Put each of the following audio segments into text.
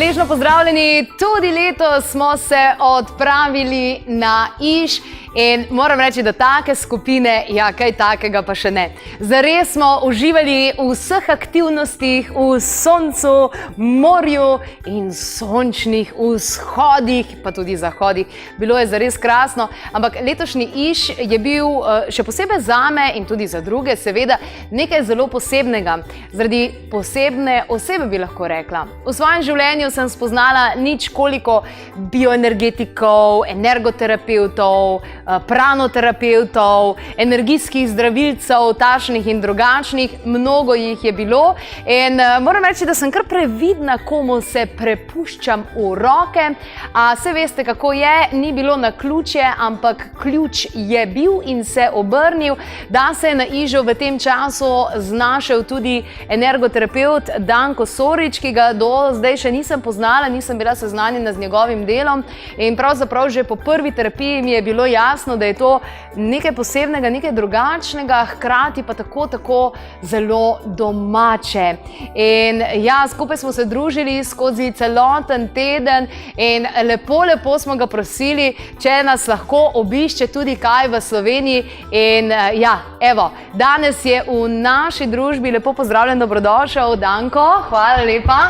Hvaležno pozdravljeni, tudi letos smo se odpravili na Iž in moram reči, da take skupine, ja, kaj takega pa še ne. Zares smo uživali v vseh aktivnostih, v soncu, morju in sončnih vzhodih, pa tudi zahodih. Bilo je zares krasno, ampak letošnji Iž je bil še posebej zame in tudi za druge, seveda, nekaj zelo posebnega. Zaradi posebne osebe bi lahko rekla. V svojem življenju sem spoznala nič koliko bioenergetikov, energoterapevtov, pranoterapevtov, energijskih zdravilcev, takšnih in drugačnih, mnogo jih je bilo. In moram reči, da sem kar previdna, komu se prepuščam v roke. Saj veste, kako je, ni bilo naključje, ampak ključ je bil in se obrnil, da se je na Ižu v tem času znašel tudi energoterapeut Danko Sorič, ki ga do zdaj še nisem poznala, nisem bila seznanjena z njegovim delom in pravzaprav že po prvi terapiji mi je bilo jasno, da je to nekaj posebnega, nekaj drugačnega, hkrati pa tako zelo domače. In ja, skupaj smo se družili skozi celoten teden in lepo smo ga prosili, če nas lahko obišče tudi kaj v Sloveniji. In ja, evo, danes je v naši družbi. Lepo pozdravljen, dobrodošel, Danko, hvala lepa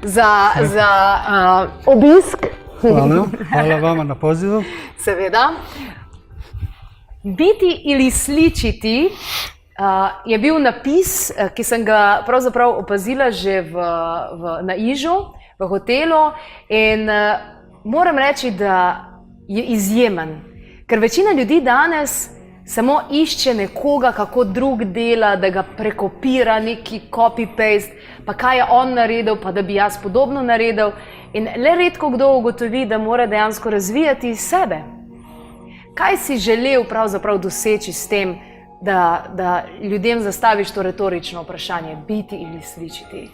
za obisk. Hvala vama na pozivu. Seveda. Biti ili sličiti je bil napis, ki sem ga pravzaprav opazila že na Ižu, v hotelu, in moram reči, da je izjemen, ker večina ljudi danes samo išče nekoga, kako drug dela, da ga prekopira, neki copy-paste, pa kaj je on naredil, pa da bi jaz podobno naredil. In le redko kdo ugotovi, da mora dejansko razvijati sebe. Kaj si želel pravzaprav doseči s tem, da ljudem zastaviš to retorično vprašanje, biti ili sličiti?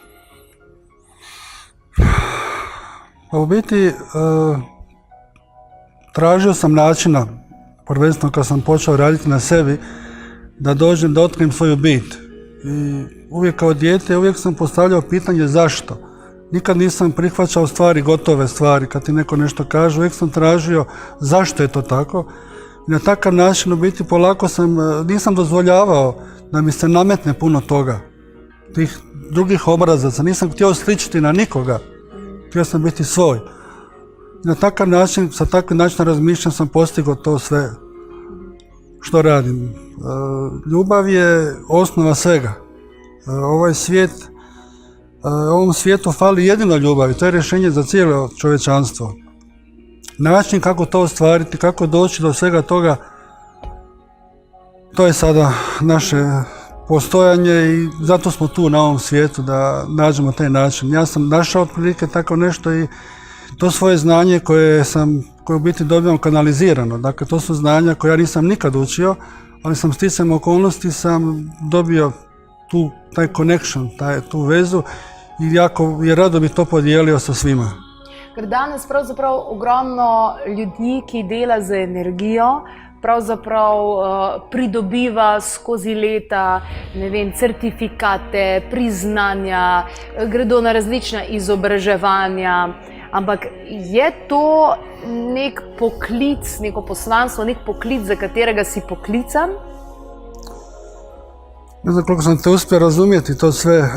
U biti tražio sam načina, prvenstveno kad sam počeo raditi na sebi, da dođem, da otkrijem svoju bit. I uvijek kao dijete, uvijek sam postavljao pitanje zašto. Nikad nisam prihvaćao stvari, gotove stvari, kad ti neko nešto kaže, uvijek sam tražio zašto je to tako. I na takav način u biti polako nisam dozvoljavao da mi se nametne puno toga, tih drugih obrazaca. Nisam htio sličiti na nikoga, htio sam biti svoj. Na takav način, sa takvim načinom razmišljanja sam postigao to sve što radim. Ljubav je osnova svega. Ovom svijetu fali jedino ljubav i to je rješenje za cijelo čovječanstvo. Način kako to ostvariti, kako doći do svega toga, to je sada naše postojanje i zato smo tu na ovom svijetu da nađemo taj način. Ja sam našao otprilike tako nešto i to svoje znanje koje u biti dobivam kanalizirano. Dakle, to su znanja koje ja nisam nikad učio, ali sam sticajem okolnosti sam dobio taj connection, tu vezu i jako je rado bi to podijelio sa svima. Ker danes pravzaprav ogromno ljudi, ki dela z energijo, pravzaprav pridobiva skozi leta, ne vem, certifikate, priznanja, gredo na različna izobraževanja. Ampak je to nek poklic, neko poslanstvo, nek poklic, za katerega si poklican? Ne znam koliko sam te uspio razumjeti to sve.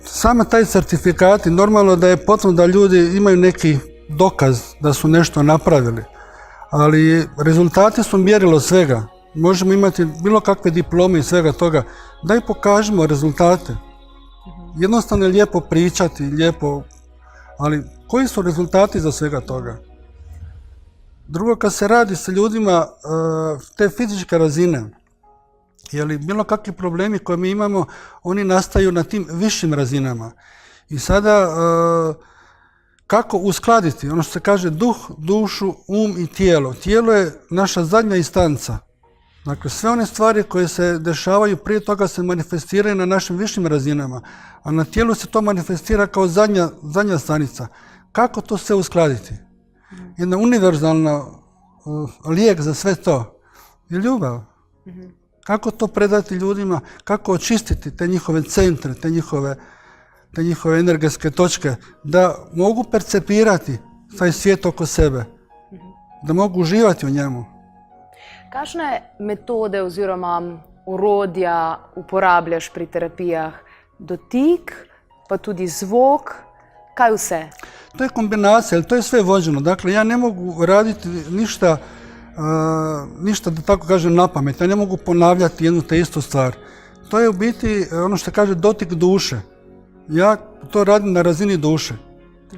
Samo taj certifikati, normalno da je potrebno da ljudi imaju neki dokaz da su nešto napravili, ali rezultati su mjerilo svega. Možemo imati bilo kakve diplome i svega toga, daj pokažemo rezultate. Jednostavno je lijepo pričati, ali koji su rezultati za svega toga? Drugo, kad se radi sa ljudima te fizičke razine, jer bilo kakvi problemi koje mi imamo, oni nastaju na tim višim razinama. I sada kako uskladiti, ono što se kaže duh, dušu, i tijelo. Tijelo je naša zadnja instanca. Dakle, sve one stvari koje se dešavaju prije toga se manifestiraju na našim višim razinama, a na tijelu se to manifestira kao zadnja stanica. Kako to sve uskladiti? Jedna univerzalna lijek za sve to je ljubav. Kako to predati ljudima, kako očistiti te njihove centre, te njihove energetske točke, da mogu percepirati taj svijet oko sebe, da mogu uživati u njemu. Kakšne metode oziroma orodja uporabljaš pri terapijah? Dotik, pa tudi zvok, kaj vse? To je kombinacija, ali to je sve vođeno. Dakle, ja ne mogu raditi ništa, da tako kažem, na pamet. Ja ne mogu ponavljati jednu te istu stvar. To je u biti ono što kaže dotik duše. Ja to radim na razini duše.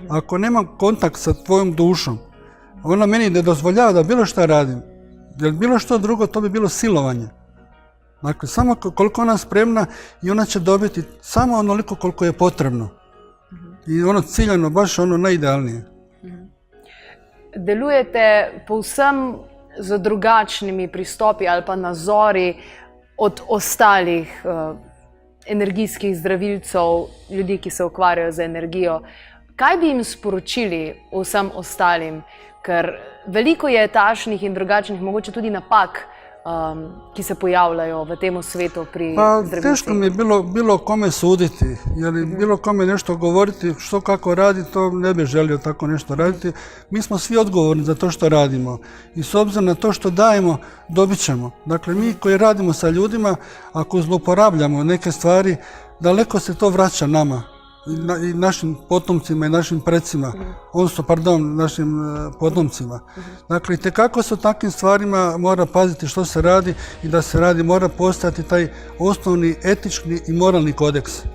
Ako nemam kontakt sa tvojom dušom, ona meni ne dozvoljava da bilo što radim. Jer bilo što drugo, to bi bilo silovanje. Dakle, samo koliko ona spremna i ona će dobiti samo onoliko koliko je potrebno. I ono ciljano, baš ono najidealnije. Delujete povsem z drugačnimi pristopi ali pa nazori od ostalih energijskih zdravilcev, ljudi, ki se ukvarjajo z energijo. Kaj bi jim sporočili vsem ostalim? Ker veliko je takšnih in drugačnih, mogoče tudi napak, ki se pojavljajo v tem svetu pri zdravilcih. Teško mi je bilo kome suditi, jer bilo kome nešto govoriti što kako radi, to ne bi želio tako nešto raditi. Mi smo svi odgovorni za to što radimo i s obzirom na to što dajemo, dobit ćemo. Dakle, mi koji radimo sa ljudima, ako zlouporabljamo neke stvari, daleko se to vraća nama i našim potomcima i našim precima, odnosno, našim potomcima. Dakle, itekako se u takvim stvarima mora paziti što se radi i da se radi, mora postojati taj osnovni etični i moralni kodeks.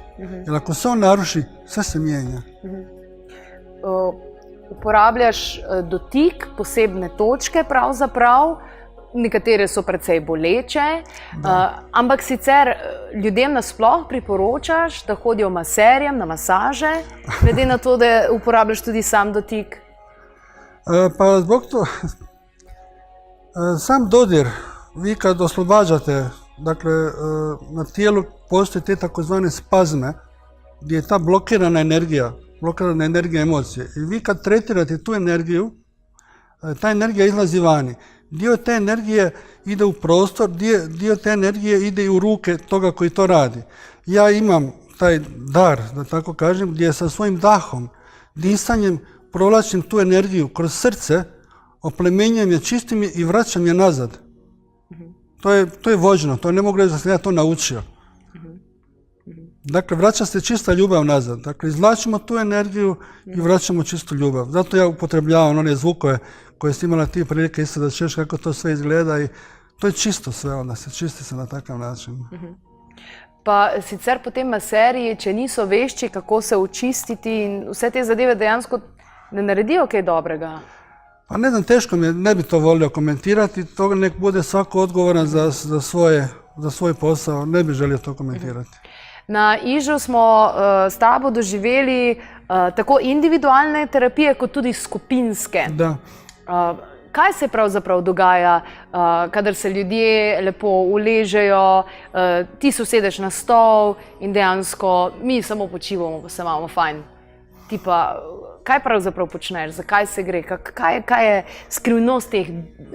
Jer ako se on naruši, sve se mijenja. Uporabljaš dotik, posebne točke pravzaprav, nekatere so precej boleče, ampak sicer ljudem nasploh priporočaš, da hodijo maserjem na masaže, glede na to, da uporabljaš tudi sam dotik? Pa zbog to, sam dodir, vi kad oslobađate, dakle, na tijelu postoje te takozvane spazme, gdje je ta blokirana energija emocije. I vi kad tretirate tu energiju, ta energija izlazi vani. Dio te energije ide u prostor, dio te energije ide i u ruke toga koji to radi. Ja imam taj dar, da tako kažem, gdje sa svojim dahom, disanjem provlačim tu energiju kroz srce, oplemenjujem je, čistim je i vraćam je nazad. To je vođeno, to ne mogu reći da sam ja to naučio. Dakle, vraća se čista ljubav nazad. Dakle, izvlačimo tu energiju i vraćamo čistu ljubav. Zato ja upotrebljavam one zvukove koje si imala ti prilike isto da čuješ kako to sve izgleda i to je čisto sve, onda se čisti se na takav način. Pa sicer po tem maseriji, če niso vešči, kako se očistiti in vse te zadeve dejansko ne naredijo kaj dobrega? Pa ne znam, teško mi je, ne bi to volio komentirati, to nek bude svako odgovoran za svoj posao, ne bi želio to komentirati. Na Ižu smo s tabo doživeli tako individualne terapije, kot tudi skupinske. Da. Kaj se pravzaprav dogaja, kadar se ljudje lepo uležejo, ti se usedeš na stol in dejansko mi samo počivamo, pa se imamo fajn. Ti pa, kaj pravzaprav počneš, zakaj se gre, kaj je skrivnost teh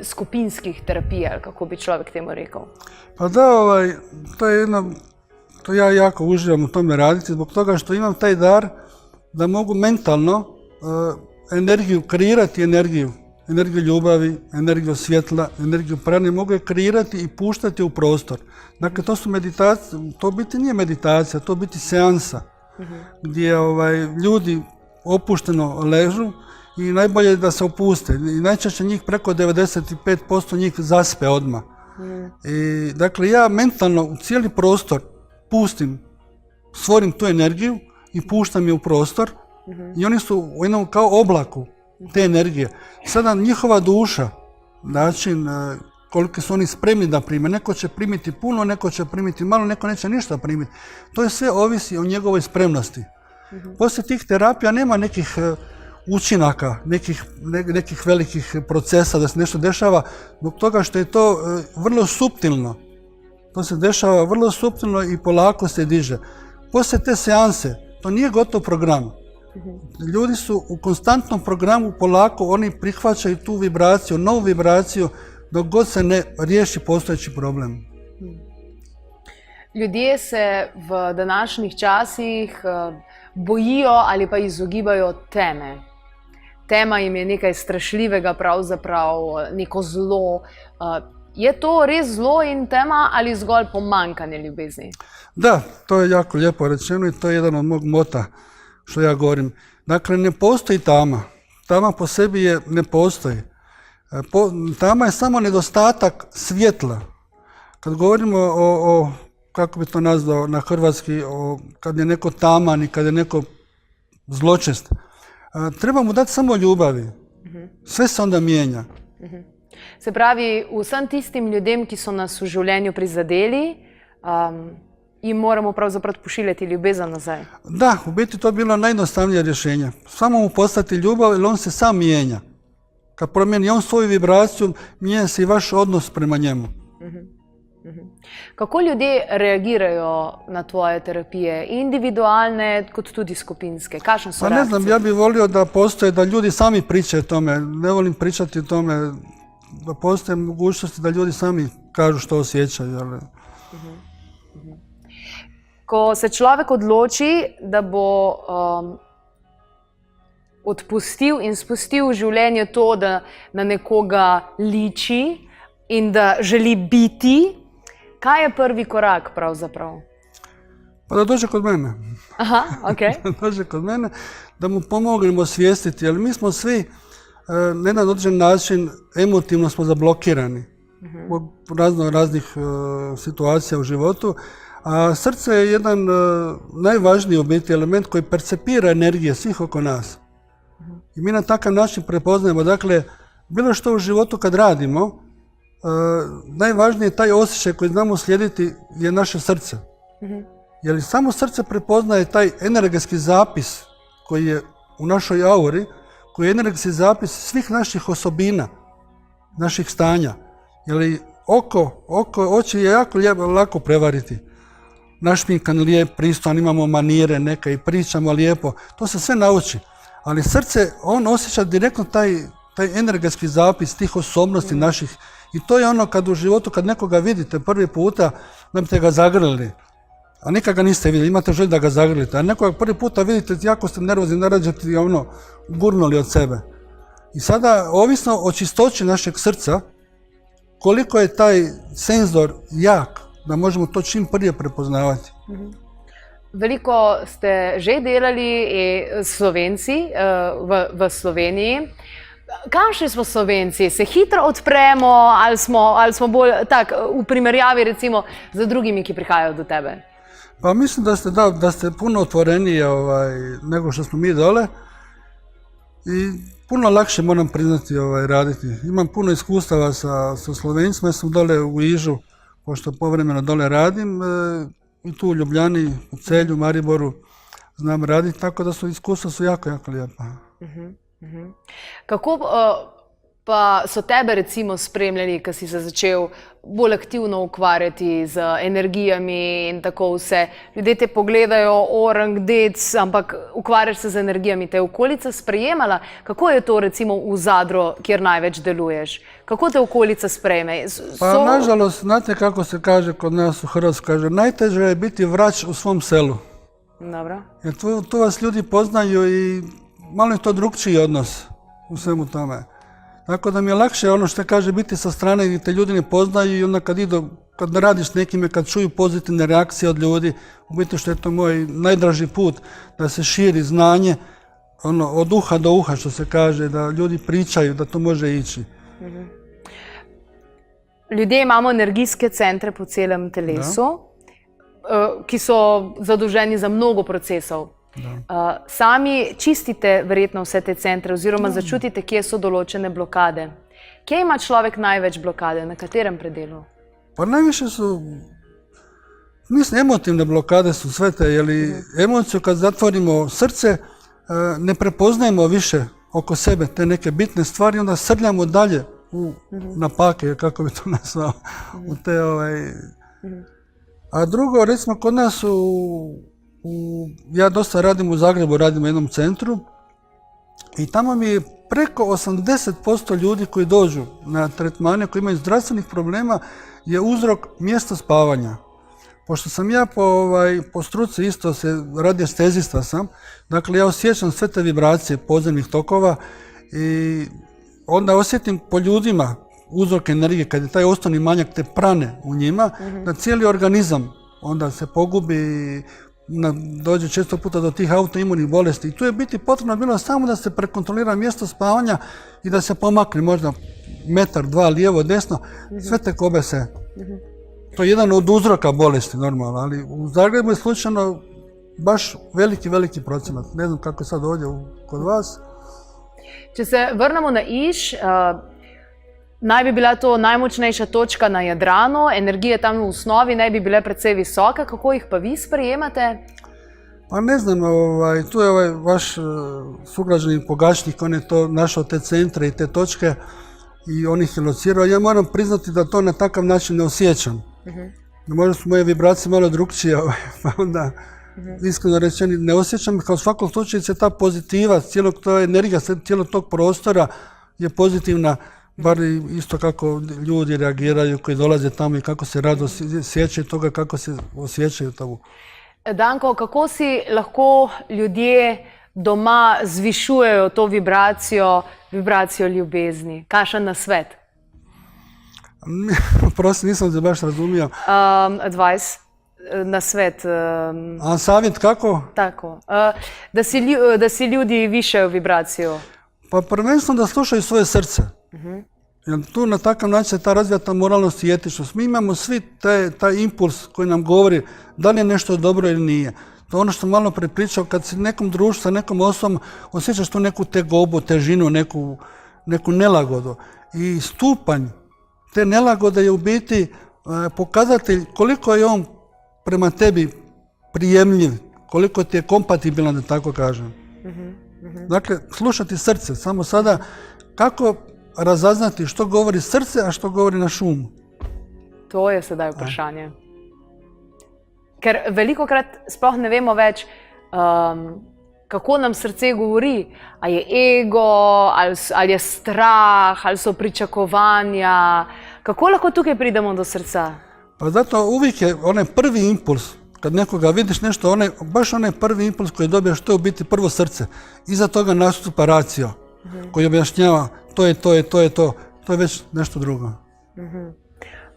skupinskih terapij, ali kako bi človek temu rekel? Pa da, to je jedno, to ja jako uživam u tome raditi, zbog toga što imam taj dar da mogu mentalno kreirati energiju ljubavi, energiju svjetla, energiju prane, mogu je kreirati i puštati u prostor. Dakle, to su meditacije, to biti nije meditacija, to biti seansa, gdje ljudi opušteno ležu i najbolje je da se opuste. I najčešće njih preko 95% njih zaspe odmah. I, dakle, ja mentalno u cijeli prostor pustim, stvorim tu energiju i puštam je u prostor i oni su u jednom kao oblaku te energije. Sada njihova duša, način koliko su oni spremni da prime, neko će primiti puno, neko će primiti malo, neko neće ništa primiti. To je sve ovisi o njegovoj spremnosti. Poslije tih terapija nema nekih učinaka, nekih velikih procesa da se nešto dešava, zbog toga što je to vrlo suptilno. To se dešava vrlo suptilno i polako se diže. Poslije te seanse, to nije gotov program. Ljudi su u konstantnom programu, polako oni prihvaćaju tu vibraciju, novu vibraciju, dok god se ne riješi postojeći problem. Ljudje se v današnjih časih bojijo ali pa izogibajo teme. Tema jim je nekaj strašljivega, pravzaprav neko zlo. Je to res zlo in tema ali zgolj pomankanje ljubezni? Da, to je jako lijepo rečeno i to je jedan od mog mota što ja govorim. Dakle, ne postoji tama. Tama po sebi ne postoji. Tama je samo nedostatak svjetla. Kad govorimo o kako bi to nazvao na hrvatski, kad je neko taman i kad je neko zločest, treba mu dati samo ljubavi. Sve se onda mijenja. Se pravi, vsem tistim ljudem, ki so nas v življenju prizadeli, jim moramo pravzaprav pošiljati ljubezen nazaj. Da, u biti to je bilo najjednostavnije rješenje. Samo mu poslati ljubav, jer on se sam mijenja. Kad promijeni on svoju vibraciju, mijenja se i vaš odnos prema njemu. Kako ljudje reagirajo na tvoje terapije, individualne kot tudi skupinske? Kakšne so Pa ne znam, ja bih volio da postoje, da ljudi sami pričaju o tome. Ne volim pričati o tome, da postoje mogućnosti da ljudi sami kažu što osjećaju. Ali... Ko se človek odloči, da bo odpustil in spustil v življenje to, da na nekoga liči in da želi biti, kaj je prvi korak pravzaprav? Pa da dođe kod mene. Aha, okej. Da dođe kod mene, da mu pomognemo osvijestiti, jer mi smo svi na jedan određen način emotivno smo zablokirani zbog raznih situacija u životu, a srce je jedan najvažniji u biti element koji percepira energije svih oko nas. I mi na takav način prepoznajemo, dakle, bilo što u životu kad radimo, najvažniji je taj osjećaj koji znamo slijediti je naše srce. Jer samo srce prepoznaje taj energetski zapis koji je u našoj auri, koji je energetski zapis svih naših osobina, naših stanja. Jer oči je jako lako prevariti. Našminkan, lijep, pristojan, imamo manire neke i pričamo lijepo. To se sve nauči. Ali srce, on osjeća direktno taj energetski zapis tih osobnosti naših. I to je ono kad u životu, kad nekoga vidite prvi puta, da biste ga zagrlili. A nikad ga niste vidjeli, imate želju da ga zagrlite. A nekoga prvi puta vidite, jako ste nervozni, narađete i gurnuli od sebe. I sada, ovisno o čistoći našeg srca, koliko je taj senzor jak, da možemo to čim prije prepoznavati. Veliko ste že delali Slovenci v Sloveniji. Kakšni smo Slovenci? Se hitro odpremo ali smo bolj tak v primerjavi recimo z drugimi, ki prihajajo do tebe? Pa mislim da ste puno otvoreniji nego što smo mi dole i puno lakše, moram priznati, raditi. Imam puno iskustava sa Slovencima, ja sam dole u Ižu, pošto povremeno dole radim, i tu u Ljubljani, u Celju, Mariboru znam raditi, tako da iskustva su jako, jako lijepa. Kako pa so tebe recimo spremljali, ko si se začel bolj aktivno ukvarjati z energijami in tako vse? Ljudje te pogledajo, orang, dec, ampak ukvarjaš se z energijami. Te je okolica sprejemala? Kako je to recimo v Zadru, kjer največ deluješ? Kako te okolica sprejme? Pa nažalost, znate kako se kaže kod nas u Hrvatskoj, kaže najteže je biti vrać u svom selu. Dobro. Jer tu vas ljudi poznaju i malo je to drukčiji odnos u svemu tome. Tako da mi je lakše ono što kaže biti sa strane gdje te ljudi ne poznaju i onda kad radiš s nekime, kad čuju pozitivne reakcije od ljudi, u biti što je to moj najdraži put, da se širi znanje od uha do uha, što se kaže, da ljudi pričaju, da to može ići. Ljudje imamo energijske centre po celem telesu, ki so zadolženi za mnogo procesov. Sami čistite verjetno vse te centre oziroma začutite, kje so določene blokade. Kje ima človek največ blokade? Na katerem predelu? Pa najviše su, mislim, emotivne blokade su sve te, jer emociju kad zatvorimo srce, ne prepoznajemo više oko sebe te neke bitne stvari, onda srljamo dalje u napake, kako bi to nazvao, u te A drugo, recimo, kod nas ja dosta radim u Zagrebu, radim u jednom centru i tamo mi je preko 80% ljudi koji dođu na tretmane, koji imaju zdravstvenih problema, je uzrok mjesto spavanja. Pošto sam ja po struci isto radiestezista sam, dakle ja osjećam sve te vibracije podzemnih tokova i onda osjetim po ljudima uzrok energije, kad je taj osnovni manjak te prane u njima, da cijeli organizam onda se pogubi, dođe često puta do tih autoimunih bolesti. I tu je biti potrebno bilo samo da se prekontrolira mjesto spavanja i da se pomakne možda metar, dva, lijevo, desno, sve te kobe se. To je jedan od uzroka bolesti normalno, ali u Zagrebu je slučajno baš veliki procenat. Ne znam kako je sad ovdje kod vas. Če se vrnemo na Iš, naj bi bila to najmočnejša točka na Jadranu, energije tam v osnovi naj bi bile precej visoke, kako jih pa vi sprejemate? Pa ne znam, tu je vaš sugrađanin Pogačnik, on je to našao te centre i te točke i on ih je locirao. Ja moram priznati da to na takav način ne osjećam. Možda su moje vibracije malo drukčije, pa onda iskreno rečeni ne osjećam, kao u svakom slučaju se ta pozitiva, ta energija cijelog tog prostora je pozitivna, bar isto kako ljudi reagiraju koji dolaze tamo i kako se rado sjećaju toga, kako se osjećaju tamo. Danko, kako si lahko ljudje doma zvišujejo to vibracijo ljubezni? Kakšen nasvet? Prosim, nisam se baš razumio. Advice, nasvet. A savjet kako? Tako. Da si ljudi višajo vibracijo. Pa prvenstveno da slušaju svoje srce. Jer tu na takav način se ta razvija ta moralnost i etičnost. Mi imamo svi taj impuls koji nam govori da li je nešto dobro ili nije. To je ono što malo prepričao, kad si nekom društvu, sa nekom osobom, osjećaš tu neku tegobu, težinu, neku nelagodu. I stupanj te nelagode je u biti pokazatelj koliko je on prema tebi prijemljiv, koliko ti je kompatibilan, da tako kažem. Dakle, slušati srce, samo sada kako razaznati što govori srce, a što govori naš um. To je sedaj vprašanje. Ker velikokrat sploh ne vemo več, kako nam srce govori. A je ego, ali je strah, ali so pričakovanja. Kako lahko tukaj pridemo do srca? Pa zato uvijek je onaj prvi impuls, kad nekoga vidiš nešto, baš onaj prvi impuls koji dobiješ, to je u biti prvo srce. Iza toga nastupa racio, koji objašnjava to je to. To je već nešto drugo.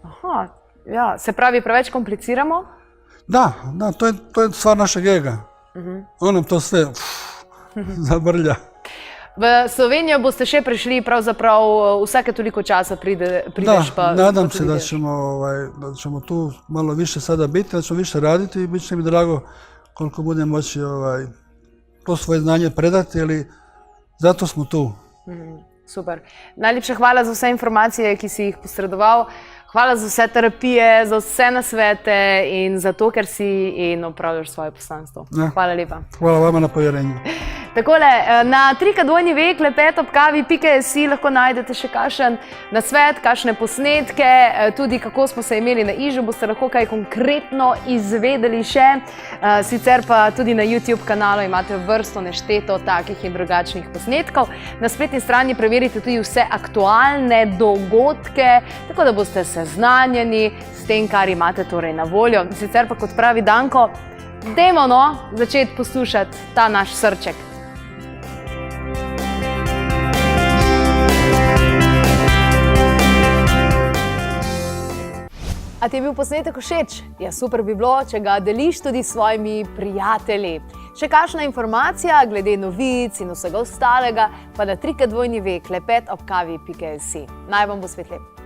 Aha, ja, se pravi, preveč kompliciramo? Da, to je stvar našeg ega. On nam to sve zabrlja. V Slovenijo boste še prišli, pravzaprav vsake toliko časa prideš pa... Da, nadam se da ćemo tu malo više sada biti, da ćemo više raditi i bit će mi drago koliko budem moći to svoje znanje predati, ali zato smo tu. Super. Najlepša hvala za vse informacije, ki si jih posredoval. Hvala za vse terapije, za vse nasvete in za to, ker si in opravljaš svoje poslanstvo. Hvala lepa. Hvala vama na povjerenju. Takole, na /klepet@kavi.si lahko najdete še kakšen nasvet, kakšne posnetke, tudi kako smo se imeli na Ižu, boste lahko kaj konkretno izvedeli še. Sicer pa tudi na YouTube kanalu imate vrsto nešteto takih in drugačnih posnetkov. Na spletni strani preverite tudi vse aktualne dogodke, tako da boste seznanjeni s tem, kar imate torej na voljo. Sicer pa, kot pravi Danko, dajmo začeti poslušati ta naš srček. A ti je bil posnetek všeč? Ja, super bi bilo, če ga deliš tudi s svojimi prijatelji. Še kakšna informacija glede novic in vsega ostalega, pa na /klepet@kavi.si. Naj vam bo svet lep.